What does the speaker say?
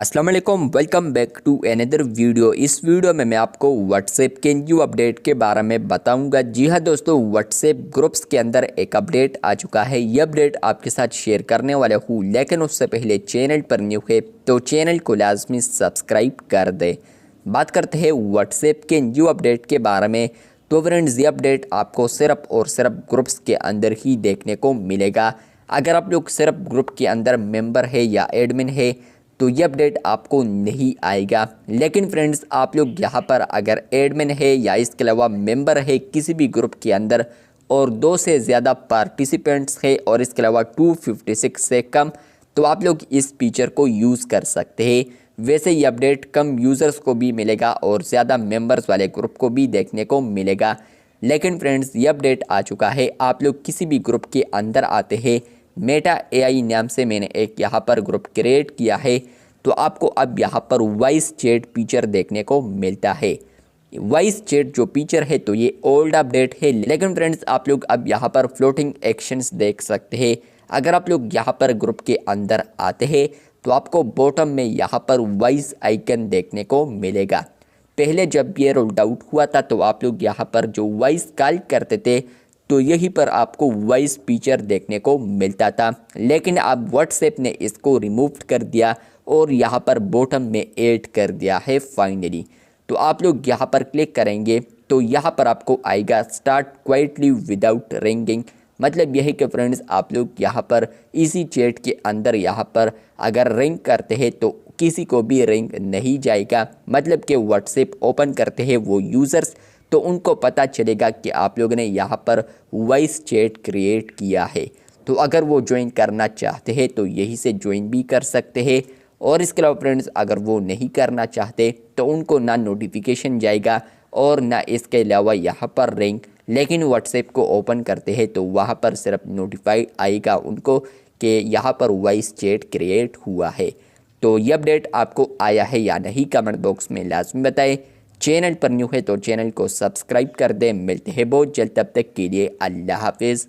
अस्सलाम वालेकुम, welcome back to another video. इस वीडियो में मैं आपको व्हाट्सएप के न्यू अपडेट के बारे में बताऊंगा। जी हाँ दोस्तों, व्हाट्सएप ग्रुप्स के अंदर एक अपडेट आ चुका है। ये अपडेट आपके साथ शेयर करने वाला हूँ, लेकिन उससे पहले चैनल पर न्यू है तो चैनल को लाजमी सब्सक्राइब कर दे। बात करते हैं व्हाट्सएप के न्यू अपडेट के बारे में। तो फ्रेंड्स, ये अपडेट आपको सिर्फ और सिर्फ ग्रुप्स के अंदर ही देखने को मिलेगा। अगर आप लोग सिर्फ ग्रुप के अंदर मेंबर है या एडमिन है तो ये अपडेट आपको नहीं आएगा। लेकिन फ्रेंड्स, आप लोग यहाँ पर अगर एडमिन है या इसके अलावा मेंबर है किसी भी ग्रुप के अंदर और 2 से ज़्यादा पार्टिसिपेंट्स है और इसके अलावा 256 से कम, तो आप लोग इस फीचर को यूज़ कर सकते हैं। वैसे ये अपडेट कम यूज़र्स को भी मिलेगा और ज़्यादा मेंबर्स वाले ग्रुप को भी देखने को मिलेगा। लेकिन फ्रेंड्स, ये अपडेट आ चुका है। आप लोग किसी भी ग्रुप के अंदर आते हैं, मेटा एआई नाम से मैंने एक यहाँ पर ग्रुप क्रिएट किया है, तो आपको अब यहाँ पर वॉइस चैट फीचर देखने को मिलता है। वॉइस चैट जो फीचर है तो ये ओल्ड अपडेट है, लेकिन फ्रेंड्स आप लोग अब यहाँ पर फ्लोटिंग एक्शंस देख सकते हैं। अगर आप लोग यहाँ पर ग्रुप के अंदर आते हैं तो आपको बॉटम में यहाँ पर वॉइस आइकन देखने को मिलेगा। पहले जब ये रोल्ड आउट हुआ था तो आप लोग यहाँ पर जो वॉइस कॉल करते थे तो यहीं पर आपको वॉइस फीचर देखने को मिलता था, लेकिन अब व्हाट्सएप ने इसको रिमूव कर दिया और यहाँ पर बॉटम में ऐड कर दिया है फाइनली। तो आप लोग यहाँ पर क्लिक करेंगे तो यहाँ पर आपको आएगा स्टार्ट क्वाइटली विदाउट रिंगिंग। मतलब यही कि फ्रेंड्स, आप लोग यहाँ पर इसी चैट के अंदर यहाँ पर अगर रिंग करते हैं तो किसी को भी रिंग नहीं जाएगा। मतलब कि व्हाट्सएप ओपन करते हैं वो यूज़र्स तो उनको पता चलेगा कि आप लोगों ने यहाँ पर वॉइस चैट क्रिएट किया है। तो अगर वो ज्वाइन करना चाहते हैं तो यहीं से ज्वाइन भी कर सकते हैं। और इसके अलावा फ्रेंड्स, अगर वो नहीं करना चाहते तो उनको ना नोटिफिकेशन जाएगा और ना इसके अलावा यहाँ पर रिंग। लेकिन व्हाट्सएप को ओपन करते हैं तो वहाँ पर सिर्फ नोटिफाई आएगा उनको कि यहाँ पर वॉइस चैट क्रिएट हुआ है। तो ये अपडेट आपको आया है या नहीं, कमेंट बॉक्स में लाजमी बताएं। चैनल पर न्यू है तो चैनल को सब्सक्राइब कर दें। मिलते हैं बहुत जल्द, तब तक के लिए अल्लाह हाफिज़।